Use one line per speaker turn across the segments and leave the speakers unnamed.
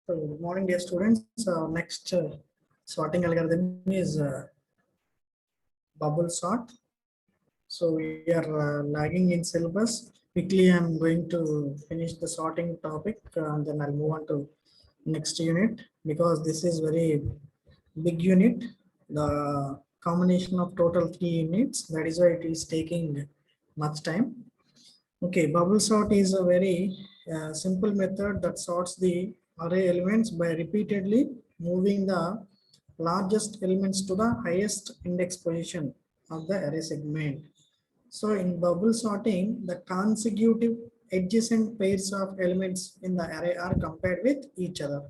So, good morning, dear students. Next sorting algorithm is bubble sort. So we are lagging in syllabus. Quickly, I'm going to finish the sorting topic, and then I'll move on to next unit because this is very big unit. The combination of total 3 units. That is why it is taking much time. Okay, bubble sort is a very simple method that sorts the array elements by repeatedly moving the largest elements to the highest index position of the array segment. So in bubble sorting, the consecutive adjacent pairs of elements in the array are compared with each other.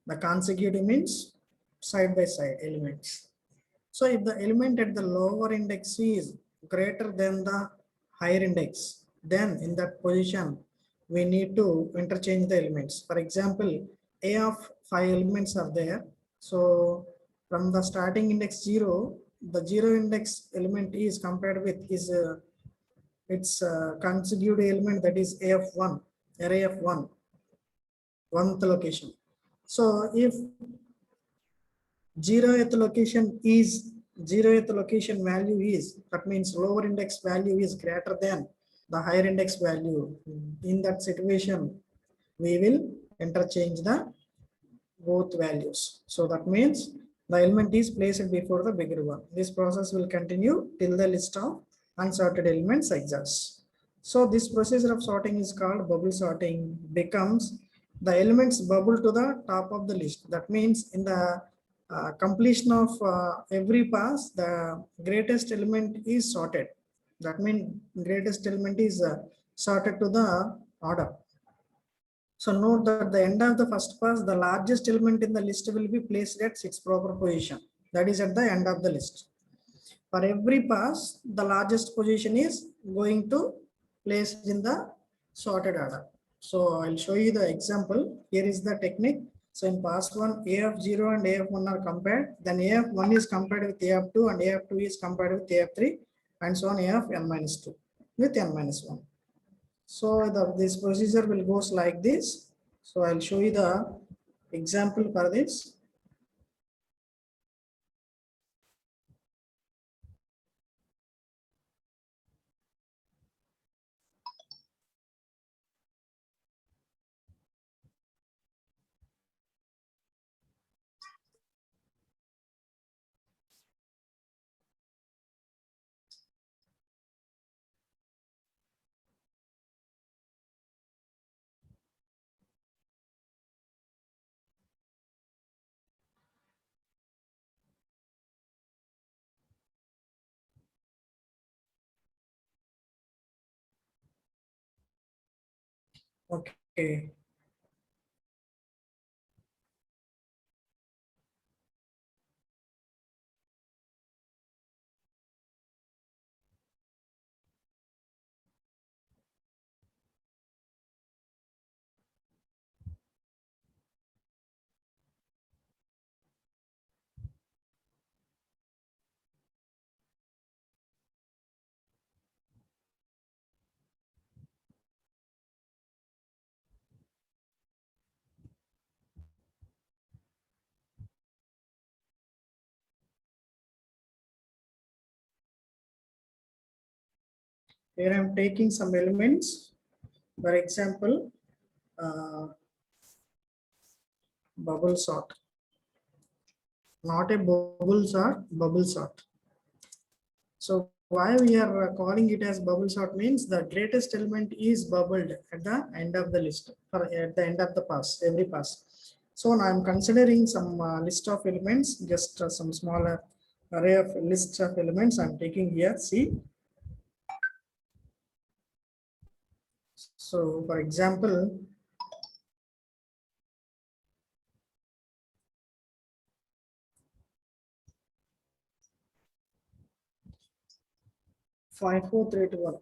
The consecutive means side by side elements. So if the element at the lower index is greater than the higher index, then in that position, we need to interchange the elements. For example, A of 5 elements are there. So from the starting index 0, the 0 index element is compared with its consecutive element, that is A of 1, array of 1, 1th location. So if 0th location is 0th location value is, that means lower index value is greater than the higher index value. In that situation, we will interchange the both values. So that means the element is placed before the bigger one. This process will continue till the list of unsorted elements exhausts. So this procedure of sorting is called bubble sorting. Becomes the elements bubble to the top of the list. That means in the completion of every pass, the greatest element is sorted. That means greatest element is sorted to the order. So note that at the end of the first pass, the largest element in the list will be placed at its proper position. That is at the end of the list. For every pass, the largest position is going to place in the sorted order. So I'll show you the example. Here is the technique. So in pass 1, A of 0 and A of 1 are compared. Then A of 1 is compared with A of 2 and A of 2 is compared with A of 3 and so on A of n minus 2 with n minus 1. So this procedure will goes like this. So I'll show you the example for this. Okay. Here I'm taking some elements. For example, bubble sort. Not a bubble sort, bubble sort. So why we are calling it as bubble sort means the greatest element is bubbled at the end of the list or at the end of the pass, every pass. So now I'm considering some list of elements, just some smaller array of lists of elements I'm taking here. See. So for example, five, four, three, two, one.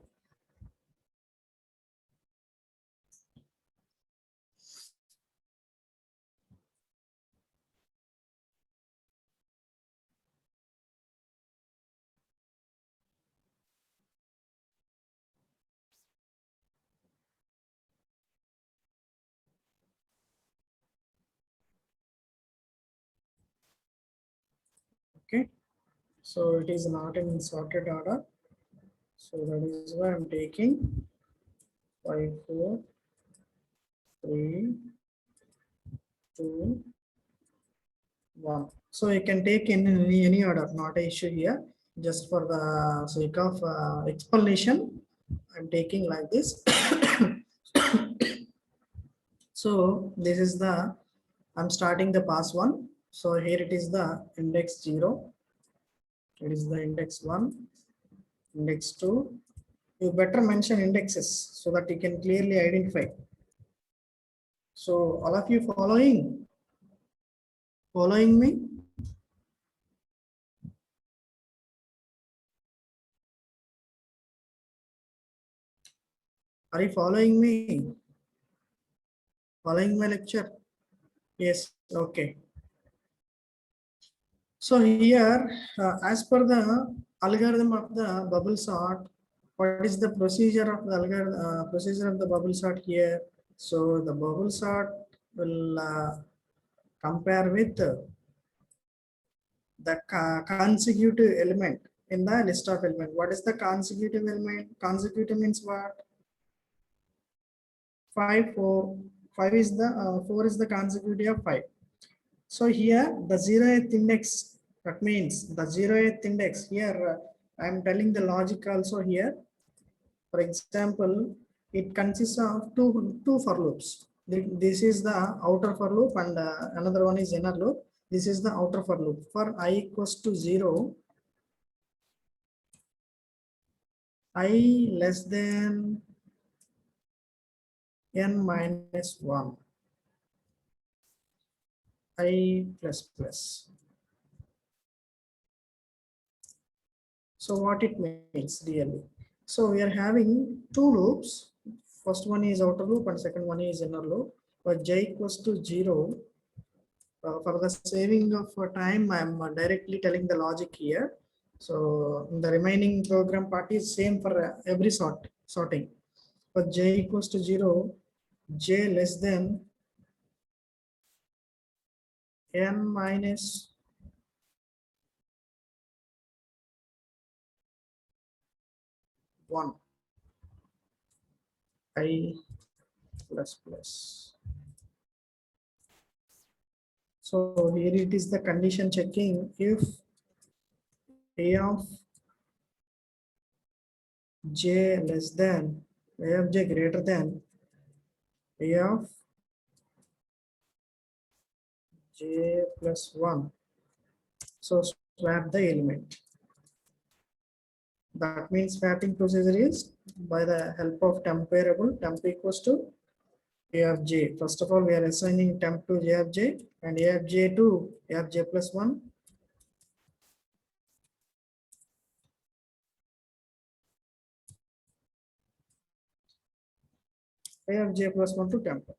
Okay, so it is not in sorted order. So that is why I'm taking 5, 4, 3, 2, 1. So you can take in any order, not an issue here. Just for the sake of explanation, I'm taking like this. So this is the, I'm starting the pass 1. So here it is the index 0. It is the index 1, index 2. You better mention indexes so that you can clearly identify. So all of you following me? Are you following me? Following my lecture? Yes, okay. So here, as per the algorithm of the bubble sort, what is the procedure of the algorithm, procedure of the bubble sort here? So the bubble sort will compare with the consecutive element in the list of element. What is the consecutive element? Consecutive means what? 5, 4. 5 is the 4 is the consecutive of 5. So here the 0th index, that means the 0th index here, I am telling the logic also here. For example, it consists of two for loops. This is the outer for loop and another one is inner loop. This is the outer for loop. For I equals to 0, I less than n minus 1, I plus plus. So what it means really? So we are having two loops. First one is outer loop and second one is inner loop. But j equals to 0. For the saving of time, I'm directly telling the logic here. So the remaining program part is same for every sorting. For j equals to 0, j less than n minus 1, I plus plus. So here it is the condition checking if a of j less than, a of j greater than a of j plus 1. So swap the element. That means swapping procedure is by the help of temp variable, temp equals to a of j. First of all, we are assigning temp to j of j and a of j to a of j plus 1. A of j plus 1 to temp.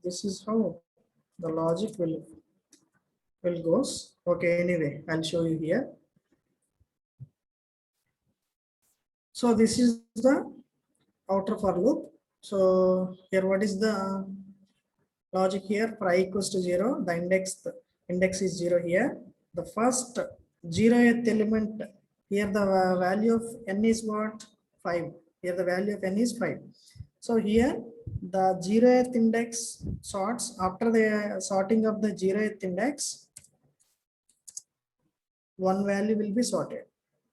This is how the logic will goes. Okay, anyway, I'll show you here. So this is the outer for loop. So here what is the logic here? For I equals to 0, the index is 0 here. The first 0th element here, the value of n is what? 5. Here the value of n is 5. So here the 0th index sorts. After the sorting of the 0th index, one value will be sorted,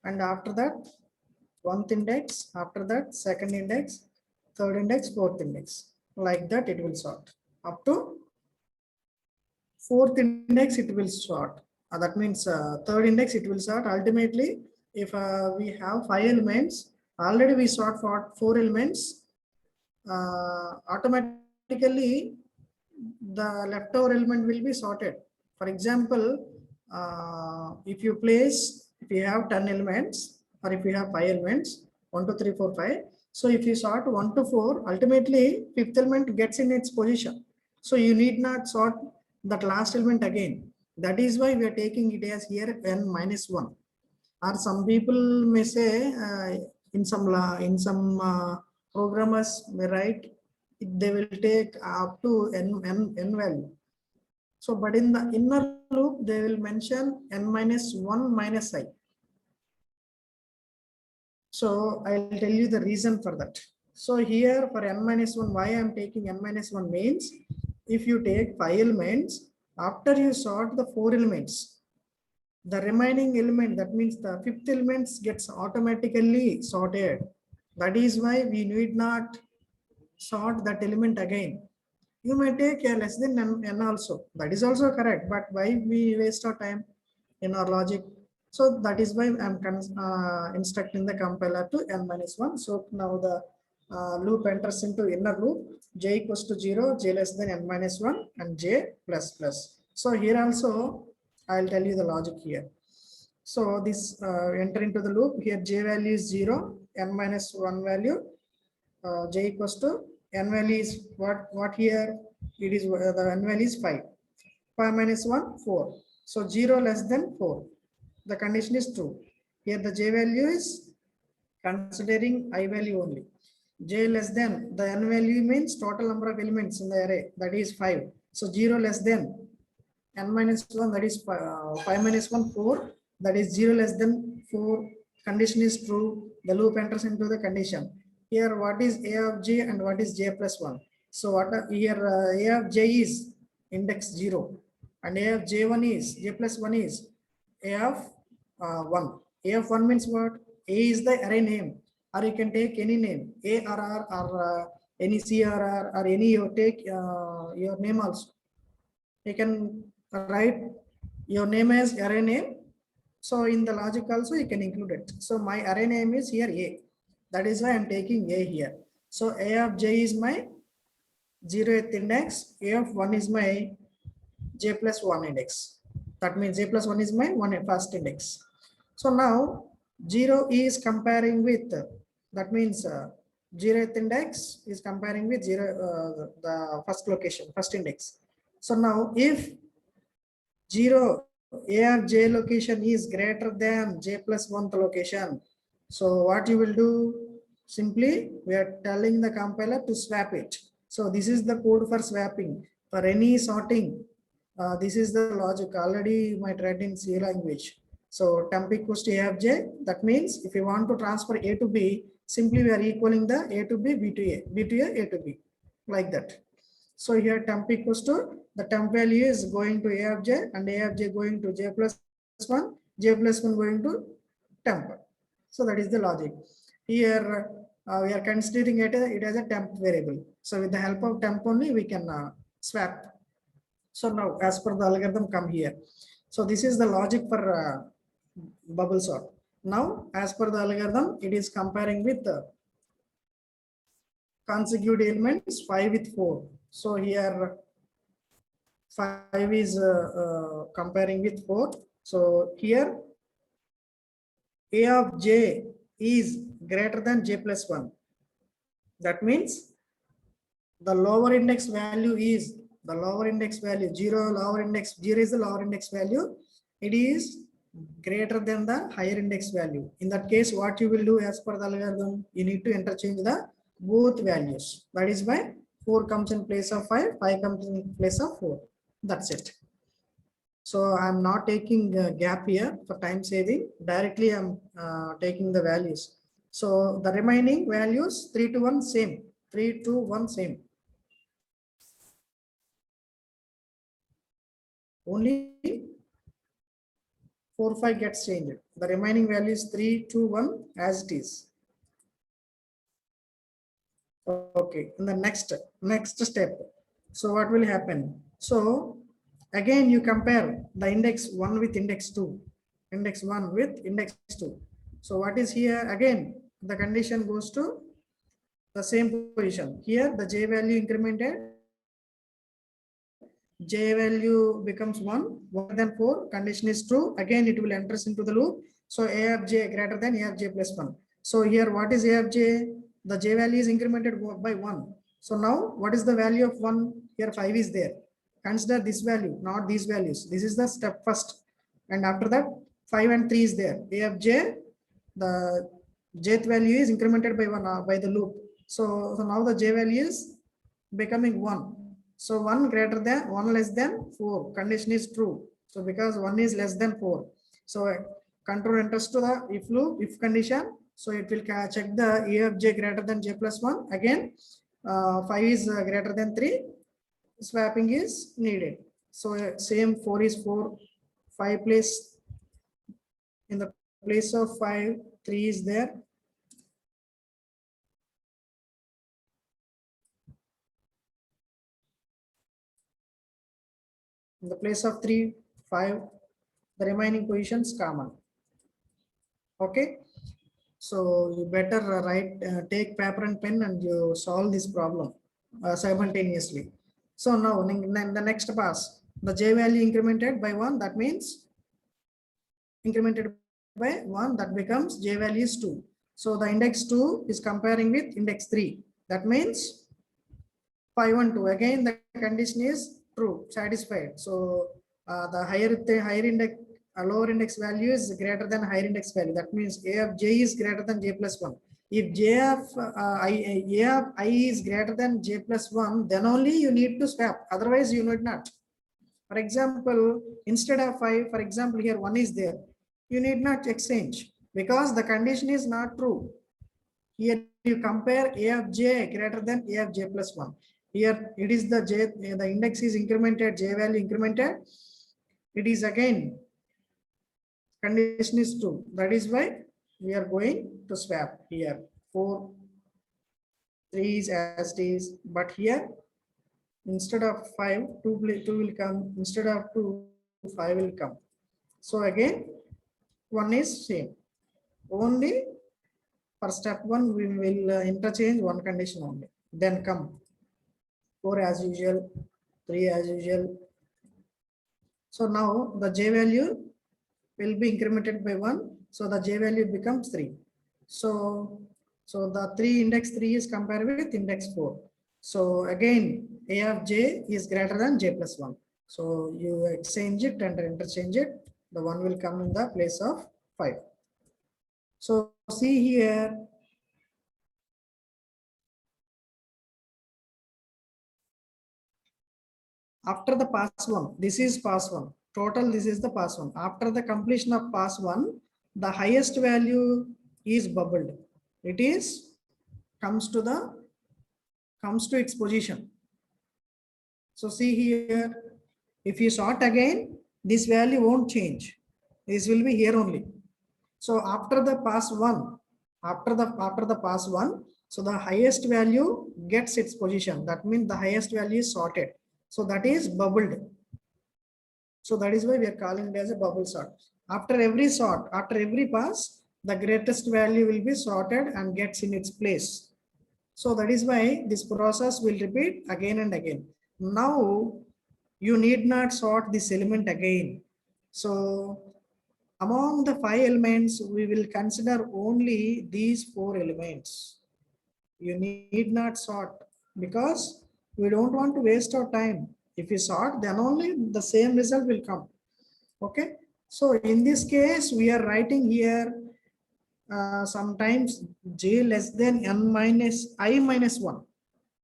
and after that 1th index, after that 2nd index, 3rd index, 4th index, like that it will sort up to 4th index it will sort. That means 3rd index it will sort. Ultimately, if we have 5 elements, already we sort for 4 elements, automatically the leftover element will be sorted. For example, if you have 10 elements, or if you have 5 elements, 1, 2, 3, 4, 5. So if you sort 1 to 4, ultimately 5th element gets in its position. So you need not sort that last element again. That is why we are taking it as here n minus 1. Or some people may say in some programmers may write they will take up to n value. So, but in the inner loop they will mention n minus 1 minus I. So I'll tell you the reason for that. So here for n minus 1, why I'm taking n minus 1 means if you take 5 elements, after you sort the 4 elements, the remaining element, that means the 5th element gets automatically sorted. That is why we need not sort that element again. You may take a less than n also. That is also correct, but why we waste our time in our logic? So that is why I'm instructing the compiler to n minus 1. So now the loop enters into inner loop, j equals to 0, j less than n minus 1, and j plus plus. So here also I'll tell you the logic here. So this enter into the loop here, j value is 0, n minus 1 value, j equals to n value is what here it is, the n value is 5. 5 minus 1, 4. So 0 less than 4. The condition is true. Here the j value is considering I value only. J less than, the n value means total number of elements in the array, that is 5. So 0 less than n minus 1, that is 5 minus 1, 4. That is 0 less than 4. Condition is true. The loop enters into the condition. Here what is a of j and what is j plus 1? So what here a of j is index 0 and a of j1 is j plus 1 is a of 1. A of 1 means what? A is the array name, or you can take any name, a or r or any c or r or any, you take your name also. You can write your name as array name. So in the logic also you can include it. So my array name is here a. That is why I'm taking a here. So a of j is my 0th index. A of 1 is my j plus 1 index. That means j plus 1 is my first index. So now 0 is comparing with, that means 0th index is comparing with 0, the first location, first index. So now if 0 a of j location is greater than j plus 1th location, so what you will do? Simply we are telling the compiler to swap it. So this is the code for swapping. For any sorting, this is the logic already you might read in C language. So temp equals to a of j. That means if you want to transfer a to b, simply we are equaling the a to b, b to a, b to a to b, like that. So here temp equals to, the temp value is going to a of j and a of j going to j plus 1, j plus 1 going to temp. So that is the logic. Here we are considering it as a temp variable. So with the help of temp only we can swap. So now as per the algorithm come here. So this is the logic for bubble sort. Now as per the algorithm, it is comparing with consecutive elements 5 with 4. So here 5 is comparing with 4. So here a of j is greater than j plus 1. That means the lower index value is the lower index value, 0 lower index, 0 is the lower index value. It is greater than the higher index value. In that case, what you will do as per the algorithm, you need to interchange the both values. That is why 4 comes in place of 5, 5 comes in place of 4. That's it. So I'm not taking a gap here for time saving. Directly I'm taking the values. So the remaining values 3 to 1 same, 3 to 1 same. Only 4, 5 gets changed. The remaining value is 3, 2, 1 as it is. Okay, in the next step. So what will happen? So again you compare the index 1 with index 2, index 1 with index 2. So what is here? Again the condition goes to the same position. Here the j value incremented, j value becomes 1, 1 than 4, condition is true. Again it will enters into the loop. So a of j greater than a of j plus 1. So here what is a of j? The j value is incremented by 1. So now what is the value of 1? Here 5 is there. consider this value, not these values. This is the step first. And after that, 5 and 3 is there. A of j, the jth value is incremented by 1 by the loop. So now the j value is becoming 1. So 1 greater than 1 less than 4. Condition is true. So because 1 is less than 4. So control enters to the if loop, if condition. So it will check the a of j greater than j plus 1. Again, 5 is greater than 3. Swapping is needed. So same 4 is 4. 5 place in the place of 5, 3 is there. In the place of 3, 5, the remaining positions common. Okay. So you better write, take paper and pen and you solve this problem simultaneously. So now in the next pass, the j value incremented by 1, that means incremented by 1, that becomes j value is 2. So the index 2 is comparing with index 3. That means 5 and 2. Again, the condition is true, satisfied. So the higher index, lower index value is greater than higher index value. That means a of j is greater than j plus 1. If j of a of I is greater than j plus 1, then only you need to swap. Otherwise, you need not. For example, instead of 5, for example, here 1 is there. You need not exchange because the condition is not true. Here you compare a of j greater than a of j plus 1. Here it is the j, the index is incremented, j value incremented. It is again, condition is true. That is why we are going to swap here. 4, 3 is as it is, but here instead of 5, 2 will come. Instead of 2, 5 will come. So again, 1 is same. Only for step 1, we will interchange one condition only. Then come 4 as usual, 3 as usual. So now the j value will be incremented by 1. So the j value becomes 3. So the index 3 is compared with index 4. So again, a of j is greater than j plus 1. So you exchange it and interchange it. The 1 will come in the place of 5. So see here, after the pass 1, this is pass 1. Total, this is the pass 1. After the completion of pass 1, the highest value is bubbled. It is comes to its position. So see here, if you sort again, this value won't change. This will be here only. So after the pass 1, after the pass 1, so the highest value gets its position. That means the highest value is sorted. So that is bubbled. So that is why we are calling it as a bubble sort. After every sort, after every pass, the greatest value will be sorted and gets in its place. So that is why this process will repeat again and again. Now you need not sort this element again. So among the 5 elements, we will consider only these 4 elements. You need not sort because we don't want to waste our time. If you sort, then only the same result will come. Okay. So in this case, we are writing here sometimes j less than n minus I minus 1.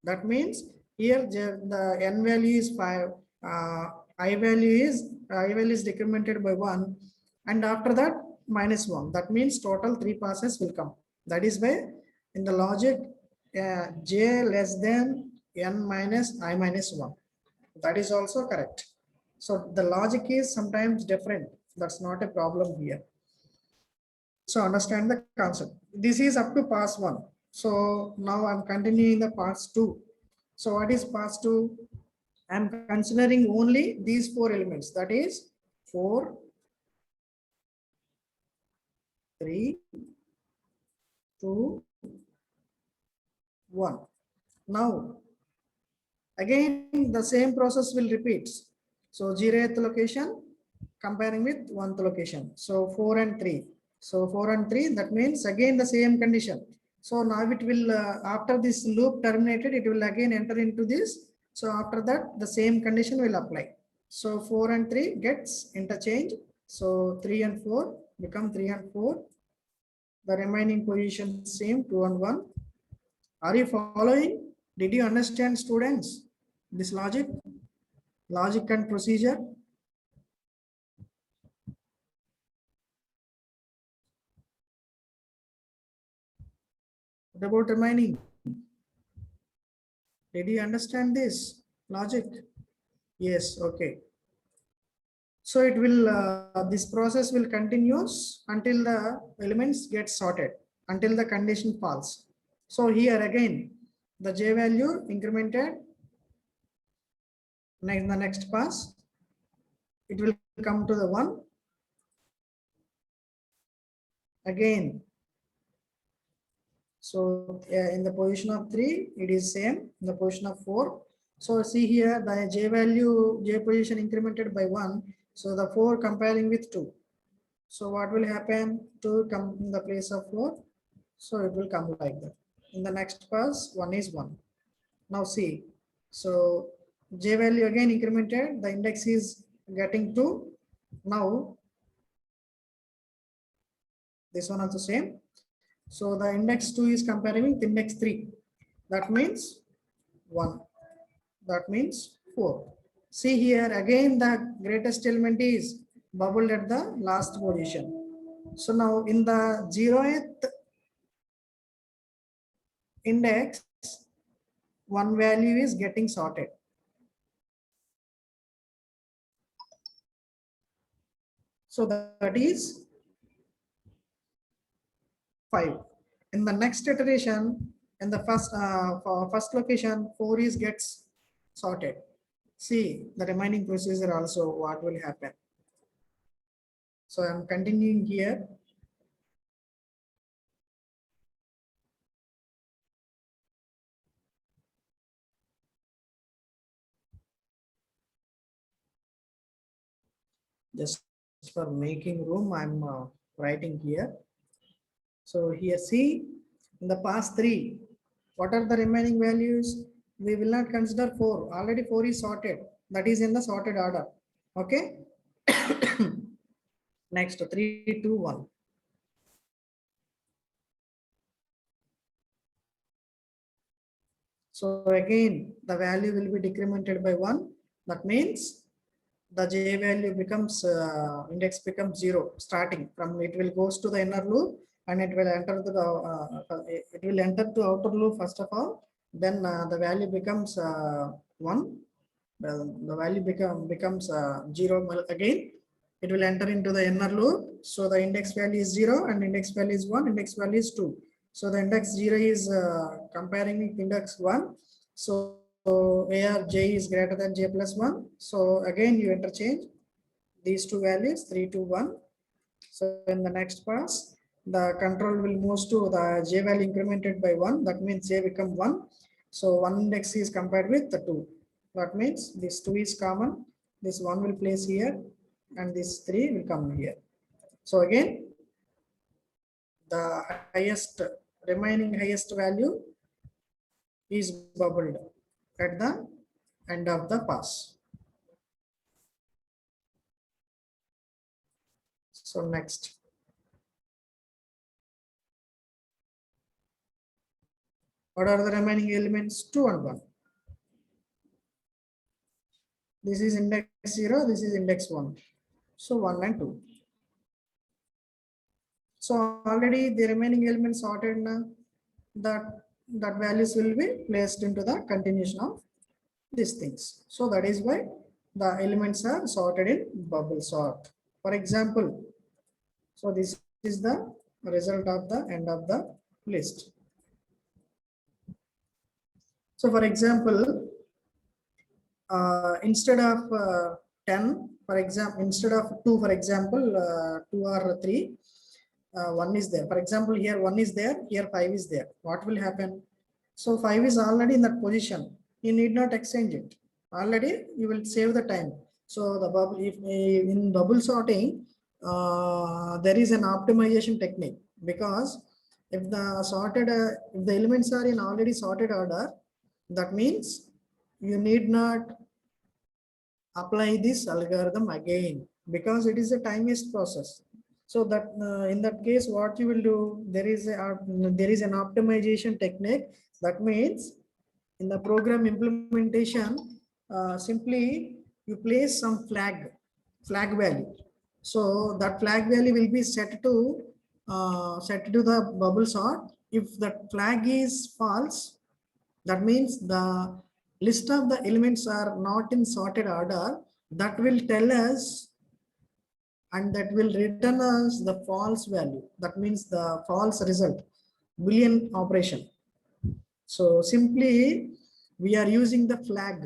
That means here the n value is 5. I value is decremented by 1, and after that minus 1. That means total 3 passes will come. That is why in the logic j less than n minus I minus 1. That is also correct. So the logic is sometimes different. That's not a problem here. So understand the concept. This is up to pass 1. So now I'm continuing the pass 2. So what is pass 2? I'm considering only these 4 elements. That is 4, 3, 2, 1. Now again the same process will repeat. So 0th location comparing with 1th location. So 4 and 3. So 4 and 3, that means again the same condition. So now it will after this loop terminated, it will again enter into this So after that, the same condition will apply. So 4 and 3 gets interchanged. So 3 and 4 become 3 and 4. The remaining position same 2 and 1. Are you following? Did you understand, students, this logic and procedure? What about remaining? Did you understand this logic? Yes, okay. So it will, this process will continues until the elements get sorted, until the condition falls. So here again, the J value incremented in the next pass, it will come to the 1. Again, so in the position of 3, it is same. In the position of 4. So see here, the J value, J position incremented by 1. So the 4 comparing with 2. So what will happen? 2 come in the place of 4. So it will come like that. In the next pass, 1 is 1. Now see, so J value again incremented, the index is getting 2. Now this one also same. So the index 2 is comparing with index 3. That means 1. That means 4. See here again, the greatest element is bubbled at the last position. So now in the 0th index, one value is getting sorted. So that is 5. In the next iteration, in the first location, 4 is gets sorted. See the remaining procedure also what will happen. So I am continuing here. Just for making room, I'm writing here. So here see, in the past 3, what are the remaining values? We will not consider 4. Already 4 is sorted. That is in the sorted order. Okay. Next 3, 2, 1. So again, the value will be decremented by 1. That means the J value becomes, index becomes 0 starting from, it will goes to the inner loop and it will enter to the, it will enter to outer loop first of all. Then the value becomes 1. The value becomes 0 again. It will enter into the inner loop. So the index value is 0 and index value is 1, index value is 2. So the index 0 is comparing with index 1. So where J is greater than J plus 1. So again you interchange these two values 3 to 1. So in the next pass, the control will move to the J value incremented by 1. That means J become 1. So 1 index is compared with the 2. That means this 2 is common. This 1 will place here and this 3 will come here. So again, the highest remaining highest value is bubbled at the end of the pass. So next. What are the remaining elements? 2 and 1. This is index 0, this is index 1. So 1 and 2. So already the remaining elements sorted now, that values will be placed into the continuation of these things. So that is why the elements are sorted in bubble sort. For example, so this is the result of the end of the list. So for example, instead of 10, for example, instead of 2, for example, 2 or 3, 1 is there. For example, here 1 is there, here 5 is there. What will happen? So 5 is already in that position. You need not exchange it. Already you will save the time. So the bubble, if in bubble sorting, there is an optimization technique, because if the sorted, if the elements are in already sorted order, that means you need not apply this algorithm again because it is a time-based process. So that in that case, what you will do, there is an optimization technique. That means in the program implementation, simply you place some flag value. So that flag value will be set to the bubble sort. If that flag is false, that means the list of the elements are not in sorted order. That will tell us, and that will return us the false value. That means the false result, Boolean operation. So simply we are using the flag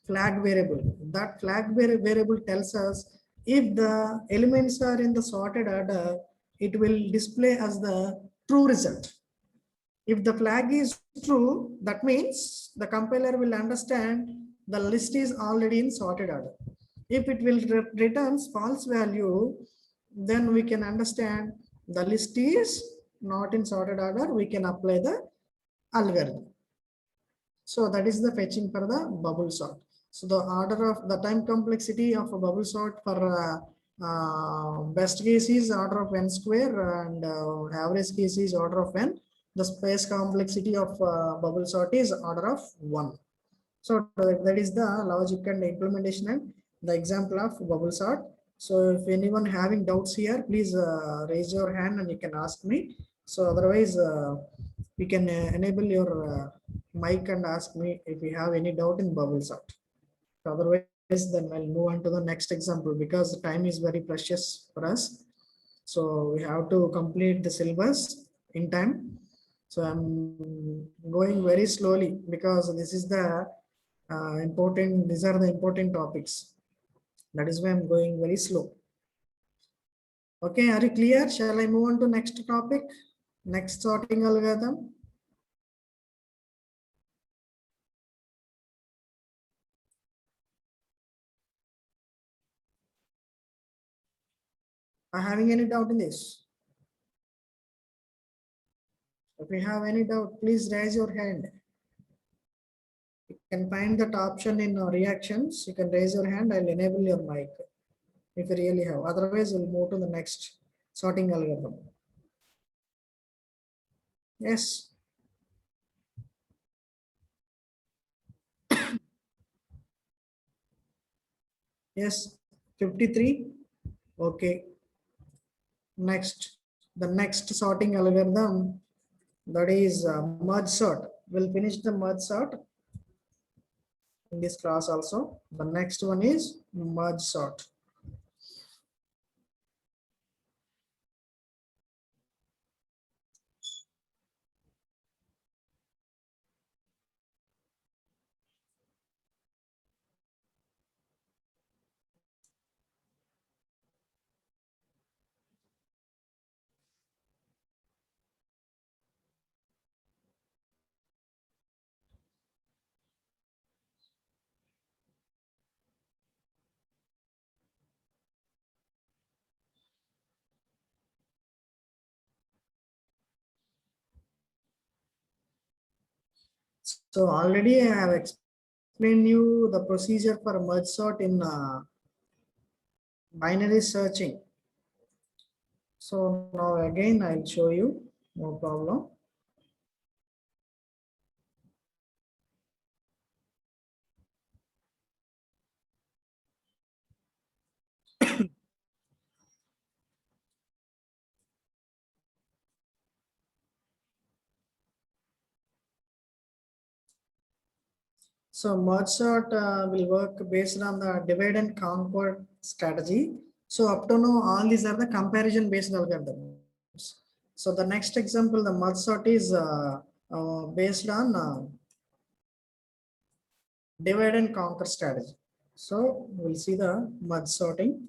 variable. That variable tells us if the elements are in the sorted order, it will display as the true result. If the flag is true, that means the compiler will understand the list is already in sorted order. If it will returns false value, then we can understand the list is not in sorted order. We can apply the algorithm. So that is the fetching for the bubble sort. So the order of the time complexity of a bubble sort for best case is order of n square, and average case is order of n. The space complexity of bubble sort is order of 1. So that is the logic and implementation and the example of bubble sort. So if anyone having doubts here, please raise your hand and you can ask me. So otherwise, we can enable your mic and ask me if you have any doubt in bubble sort. Otherwise, then I'll move on to the next example because the time is very precious for us. So we have to complete the syllabus in time. So I'm going very slowly because this is the these are the important topics. That is why I'm going very slow. Okay, are you clear? Shall I move on to next topic? Next sorting algorithm. Are having any doubt in this? If you have any doubt, please raise your hand. You can find that option in reactions. You can raise your hand. I'll enable your mic if you really have. Otherwise, we'll move to the next sorting algorithm. Yes. Yes. 53. Okay. Next. The next sorting algorithm, that is merge sort. We'll finish the merge sort in this class also. The next one is merge sort. So already I have explained you the procedure for merge sort in binary searching. So now again I'll show you, no problem. So merge sort will work based on the divide and conquer strategy. So up to now, all these are the comparison based algorithms. So the next example, the merge sort is based on divide and conquer strategy. So we'll see the merge sorting.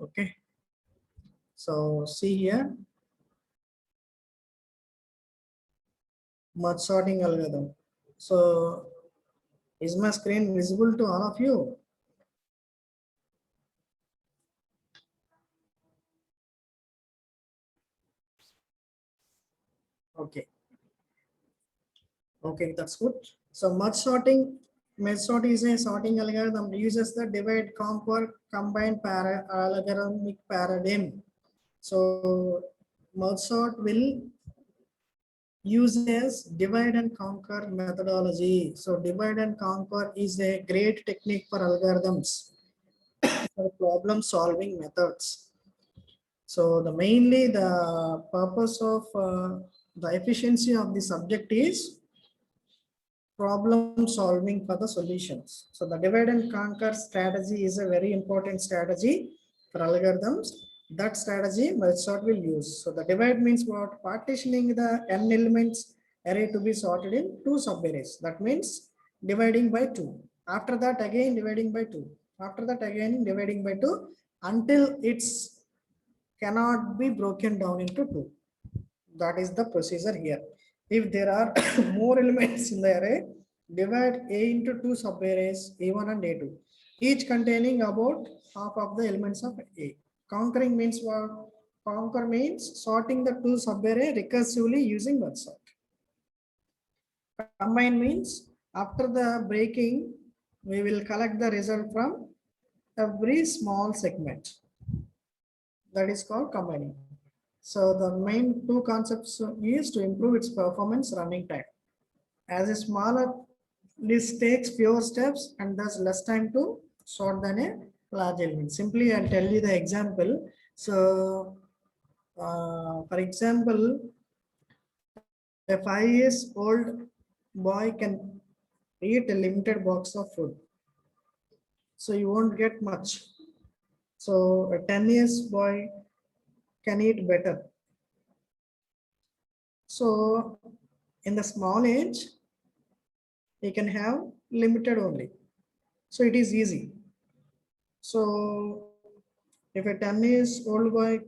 Okay. So see here, merge sorting algorithm. So is my screen visible to all of you? Okay. Okay, that's good. So merge sort is a sorting algorithm uses the divide, conquer, combine algorithmic paradigm. So merge sort will uses divide and conquer methodology. So divide and conquer is a great technique for algorithms for problem solving methods. So the mainly the purpose of the efficiency of the subject is problem solving for the solutions. So the divide and conquer strategy is a very important strategy for algorithms. That strategy merge sort will use. So the divide means what? Partitioning the n elements array to be sorted in two subarrays. That means dividing by two. After that again dividing by two. After that again dividing by two until it's cannot be broken down into two. That is the procedure here. If there are more elements in the array, divide A into two subarrays A1 and A2, each containing about half of the elements of A. Conquering means what? Conquer means sorting the two subarray recursively using merge sort. Combine means after the breaking, we will collect the result from every small segment. That is called combining. So the main two concepts is to improve its performance running time. As a smaller list takes fewer steps and thus less time to sort than a large element. Simply, I'll tell you the example. So, for example, a 5 years old boy can eat a limited box of food. So you won't get much. So a 10 years boy can eat better. So in the small age, he can have limited only. So it is easy. So if a 10 years old boy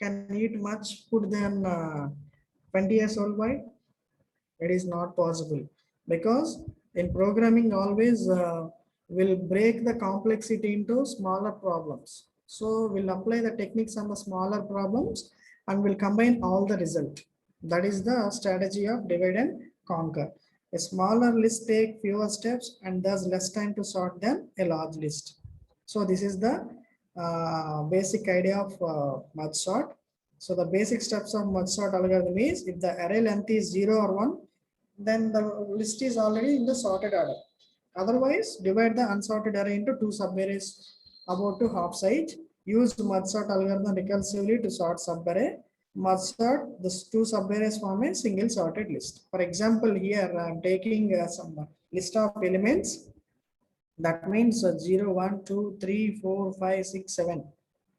can eat much food than 20 years old boy, it is not possible because in programming always will break the complexity into smaller problems. So we'll apply the techniques on the smaller problems and will combine all the result. That is the strategy of divide and conquer. A smaller list take fewer steps and thus less time to sort than a large list. So this is the basic idea of merge sort. So the basic steps of merge sort algorithm is if the array length is 0 or 1, then the list is already in the sorted order. Otherwise, divide the unsorted array into two subarrays about to half size. Use merge sort algorithm recursively to sort subarray. Merge sort, the two subarrays form a single sorted list. For example, here I am taking some list of elements. That means 0, 1, 2, 3, 4, 5, 6, 7.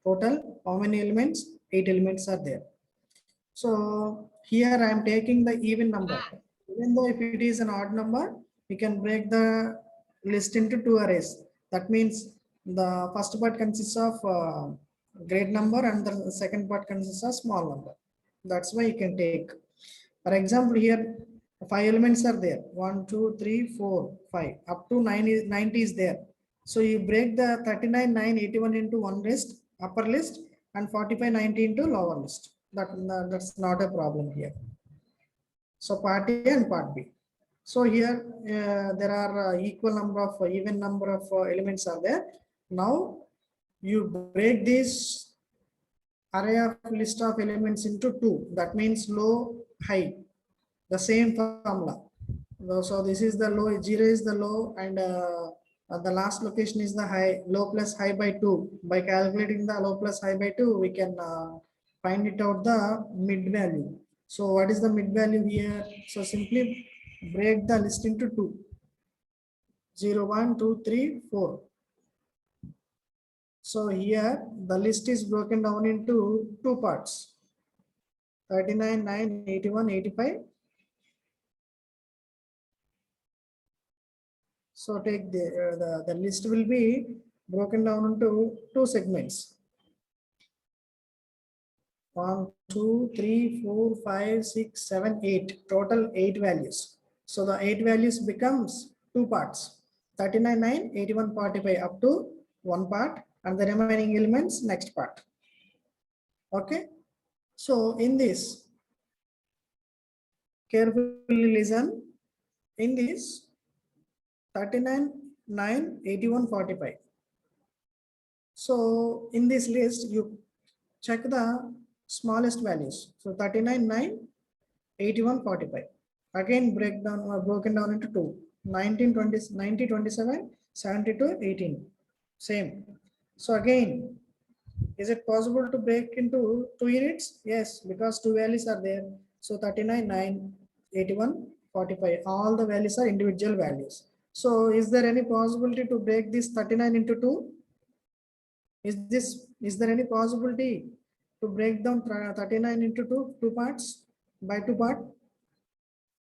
Total, how many elements? 8 elements are there. So here I am taking the even number. Even though if it is an odd number, we can break the list into two arrays. That means the first part consists of great number and the second part consists of small number. That's why you can take. For example, here 5 elements are there. 1, 2, 3, 4, 5. Up to 90 is there. So you break the 39, 9, 81 into one list, upper list, and 45, 90 into lower list. That's not a problem here. So part A and part B. So here there are equal number of even number of elements are there. Now you break this array of list of elements into two. That means low, high. The same formula. So this is the low, 0 is the low, and the last location is the high, low plus high by 2. By calculating the low plus high by 2, we can find it out the mid value. So what is the mid value here? So simply break the list into two. 0, 1, 2, 3, 4. So here the list is broken down into two parts. 39, 9, 81, 85. So take the list will be broken down into two segments. 1, 2, 3, 4, 5, 6, 7, 8. Total 8 values. So the 8 values becomes two parts. 39, 9, 81, 45 up to one part, and the remaining elements next part. Okay. So in this, carefully listen. In this 39, 9, 81, 45. So in this list, you check the smallest values. So 39, 9, 81, 45. Again, broken down into two. 19, 20, 90, 27, 72, 18. Same. So again, is it possible to break into two units? Yes, because two values are there. So 39, 9, 81, 45. All the values are individual values. So is there any possibility to break this 39 into two? Is there any possibility to break down 39 into two parts by two part?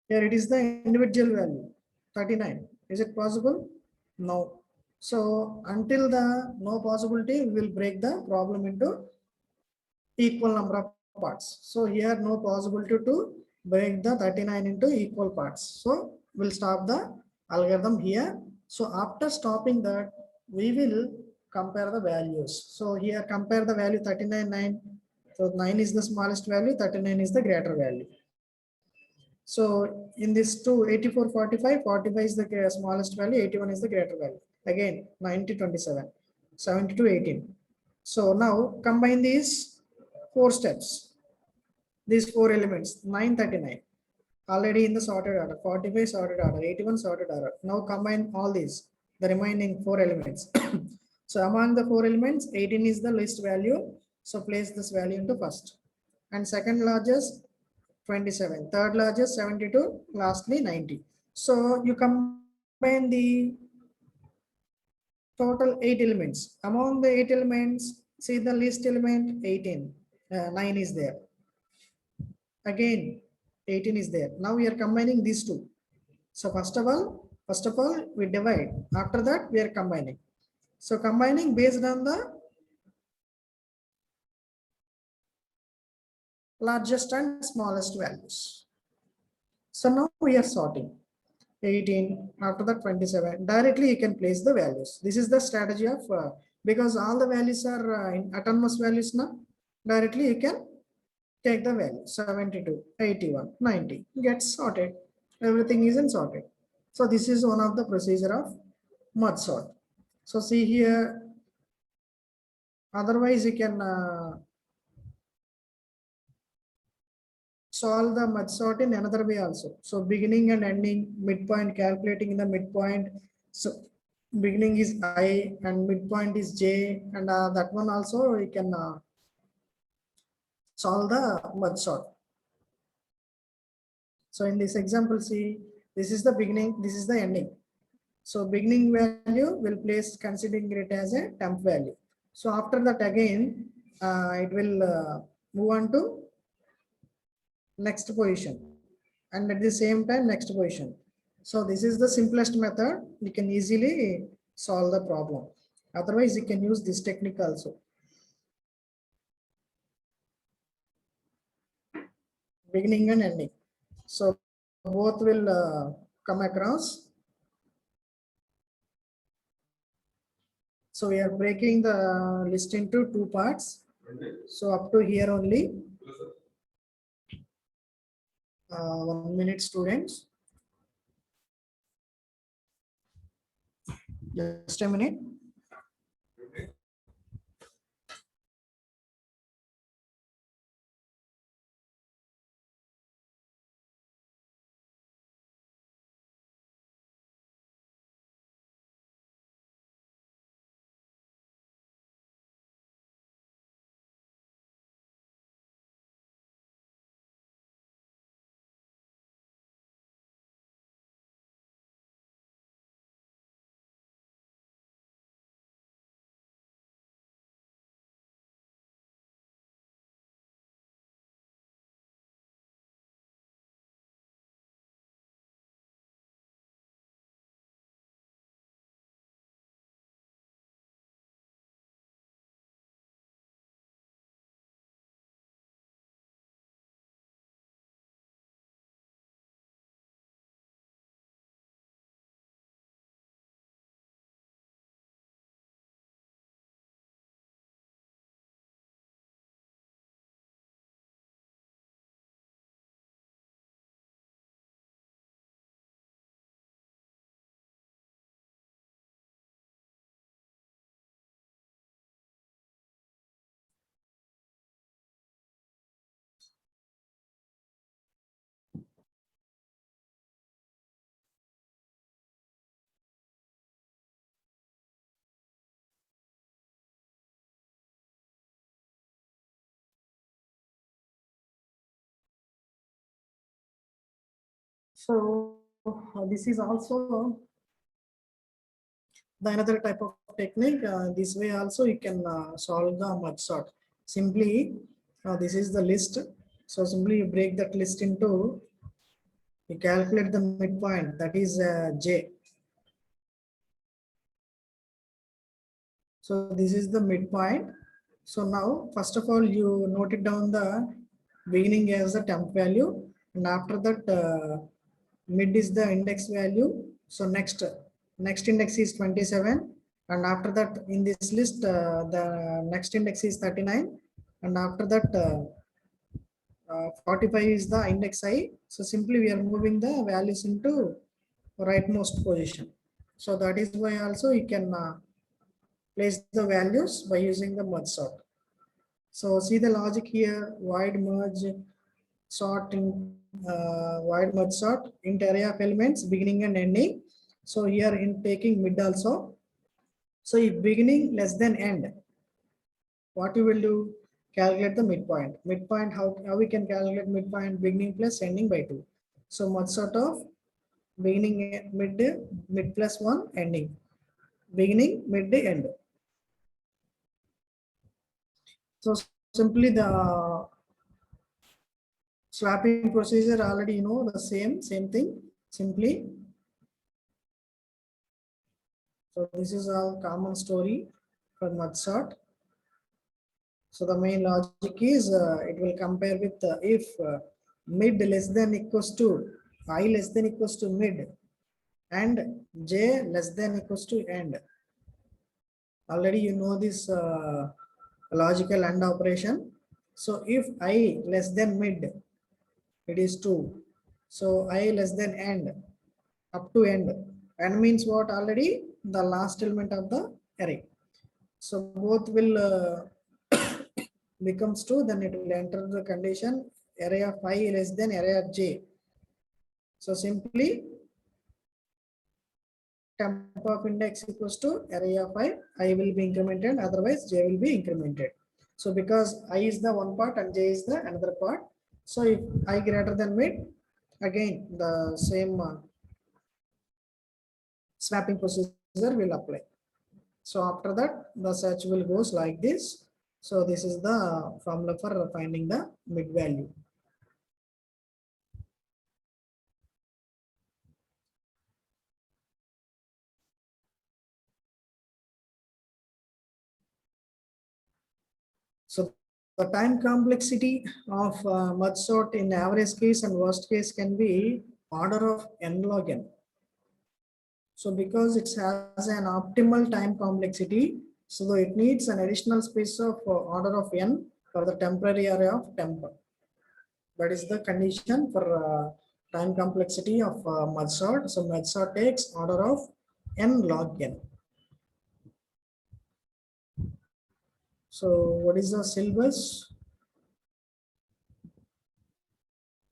Here it is the individual value 39. Is it possible? No. So until the no possibility, we will break the problem into equal number of parts. So here no possibility to break the 39 into equal parts. So we'll stop the algorithm here. So after stopping that, we will compare the values. So here compare the value 39, 9. So 9 is the smallest value, 39 is the greater value. So in this two, 84, 45, 45 is the smallest value, 81 is the greater value. Again, 90, 27, 72, 18. So now combine these four steps, these four elements, 939, already in the sorted order, 45 sorted order, 81 sorted order. Now combine all these, the remaining four elements. So among the four elements, 18 is the least value. So place this value into first. And second largest, 27, third largest 72, lastly 90. So you combine the total 8 elements. Among the 8 elements, see the least element 18, 9 is there. Again 18 is there. Now we are combining these two. So first of all we divide. After that we are combining. So combining based on the largest and smallest values. So now we are sorting. 18, after that 27. Directly you can place the values. This is the strategy of, because all the values are in autonomous values now, directly you can take the value 72, 81, 90, gets sorted. Everything is in sorted. So this is one of the procedure of merge sort. So see here, otherwise you can solve the merge sort in another way also. So beginning and ending, midpoint, calculating the midpoint. So beginning is I and midpoint is J, and that one also you can solve the merge sort. So in this example, see, this is the beginning, this is the ending. So beginning value will place considering it as a temp value. So after that again, it will move on to next position, and at the same time next position. So this is the simplest method. You can easily solve the problem. Otherwise you can use this technique also. Beginning and ending. So both will come across. So we are breaking the list into two parts. So up to here only. 1 minute, students. Just a minute. So this is also the another type of technique. This way also you can solve the merge sort. Simply this is the list. So simply you break that list into, you calculate the midpoint, that is j. So this is the midpoint. So now first of all you note it down the beginning as the temp value, and after that mid is the index value. So next index is 27, and after that in this list the next index is 39, and after that 45 is the index I. So simply we are moving the values into rightmost position. So that is why also you can place the values by using the merge sort. So see the logic here: void merge sort in void merge sort int array of elements beginning and ending. So here in taking mid also. So if beginning less than end, what you will do? Calculate the midpoint. Midpoint, how we can calculate midpoint? Beginning plus ending by 2. So merge sort of beginning mid plus 1 ending. Beginning mid end. So simply the swapping procedure already you know the same thing. Simply, so this is a common story for merge sort. So the main logic is it will compare with if mid less than equals to I less than equals to mid and j less than equals to end. Already you know this logical AND operation. So if I less than mid, it is 2. So I less than end, up to end. End means what? Already the last element of the array. So both will becomes 2, then it will enter the condition array of I less than array of j. So simply temp of index equals to array of I will be incremented, otherwise j will be incremented. So because I is the one part and j is the another part. So if I greater than mid, again the same swapping procedure will apply. So after that the search will goes like this. So this is the formula for finding the mid value. So the time complexity of merge sort in average case and worst case can be order of n log n. So because it has an optimal time complexity, so it needs an additional space of order of n for the temporary array of temp. That is the condition for time complexity of merge sort. So merge sort takes order of n log n. So what is the syllabus?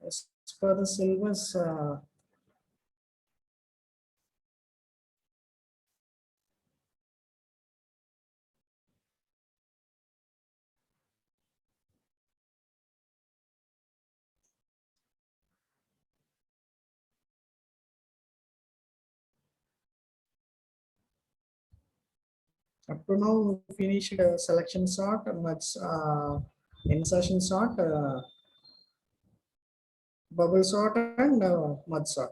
As per the syllabus, up to now, we finished selection sort, merge, insertion sort, bubble sort, and merge sort.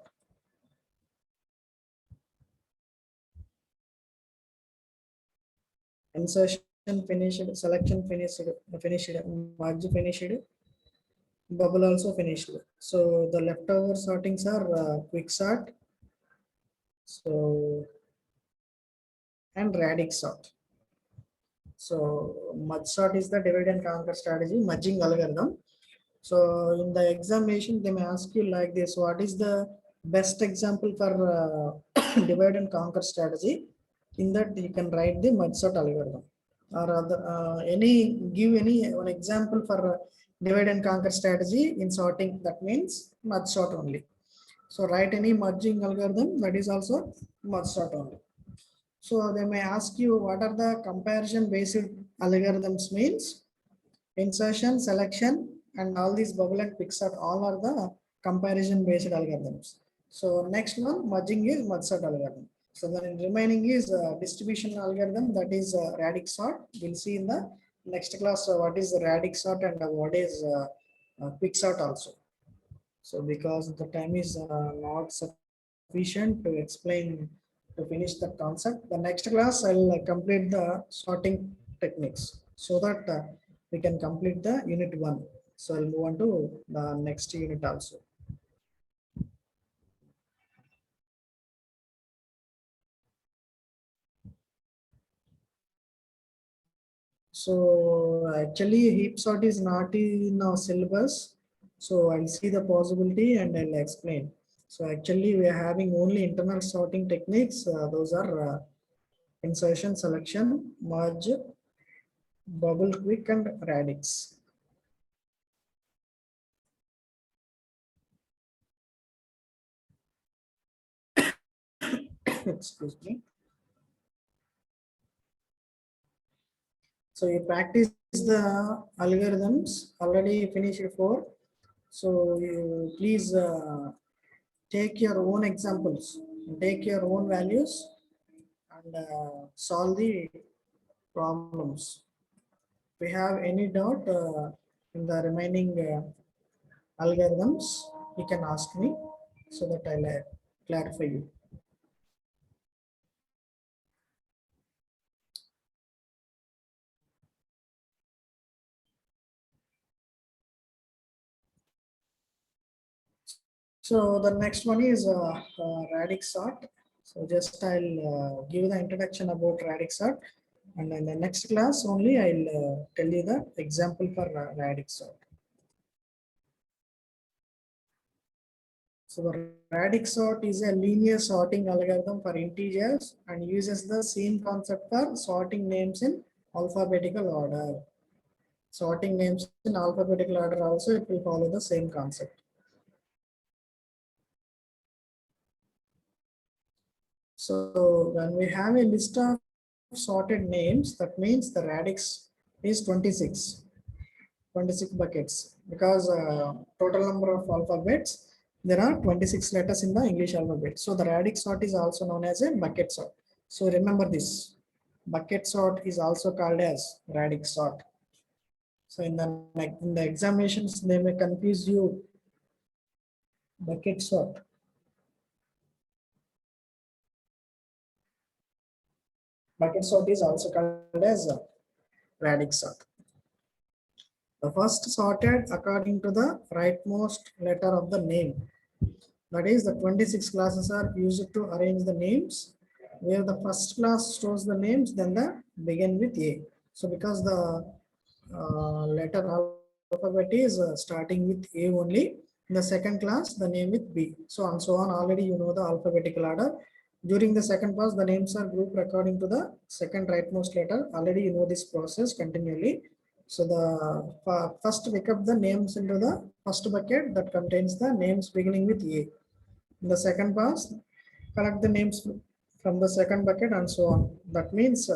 Insertion finished, selection finished, merge finished, bubble also finished. So the leftover sortings are quick sort, so and radix sort. So merge sort is the divide and conquer strategy, merging algorithm. So in the examination, they may ask you like this: what is the best example for divide and conquer strategy? In that, you can write the merge sort algorithm, or other, give any one example for divide and conquer strategy in sorting. That means merge sort only. So write any merging algorithm, that is also merge sort only. So they may ask you what are the comparison based algorithms means. Insertion, selection, and all these bubble and quicksort all are the comparison based algorithms. So next one, merging is merge sort algorithm. So the remaining is distribution algorithm, that is radix sort. We'll see in the next class what is the radix sort and what is quick sort also. So because the time is not sufficient to explain, to finish the concept, the next class I'll complete the sorting techniques so that we can complete the unit 1. So I'll move on to the next unit also. So actually heap sort is not in our syllabus. So I'll see the possibility and I'll explain. So actually we are having only internal sorting techniques. Those are insertion, selection, merge, bubble quick and radix. Excuse me. So you practice the algorithms already finished before. So you please take your own examples, take your own values and solve the problems. If you have any doubt in the remaining algorithms, you can ask me so that I'll clarify you. So the next one is radix sort. So just I'll give the introduction about radix sort, and in the next class only I'll tell you the example for radix sort. So the radix sort is a linear sorting algorithm for integers and uses the same concept for sorting names in alphabetical order. Sorting names in alphabetical order also it will follow the same concept. So when we have a list of sorted names, that means the radix is 26 buckets, because total number of alphabets, there are 26 letters in the English alphabet. So the radix sort is also known as a bucket sort. So remember this, bucket sort is also called as radix sort. So in the examinations they may confuse you, bucket sort. Bucket sort is also called as radix sort. The first sorted according to the rightmost letter of the name. That is, the 26 classes are used to arrange the names, where the first class stores the names, then the begin with A. So because the letter alphabet is starting with A only, in the second class the name with B. So and so on. Already you know the alphabetical order. During the second class, the names are grouped according to the second rightmost letter. Already you know this process continually. So the first pick up the names into the first bucket that contains the names beginning with A. In the second pass, collect the names from the second bucket and so on. That means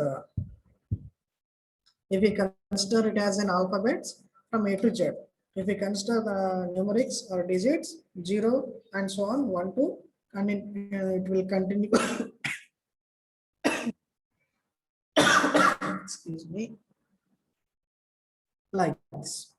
if we consider it as an alphabet from A to Z, if we consider the numerics or digits, 0 and so on, 1, 2, and it will continue. Excuse me, like this.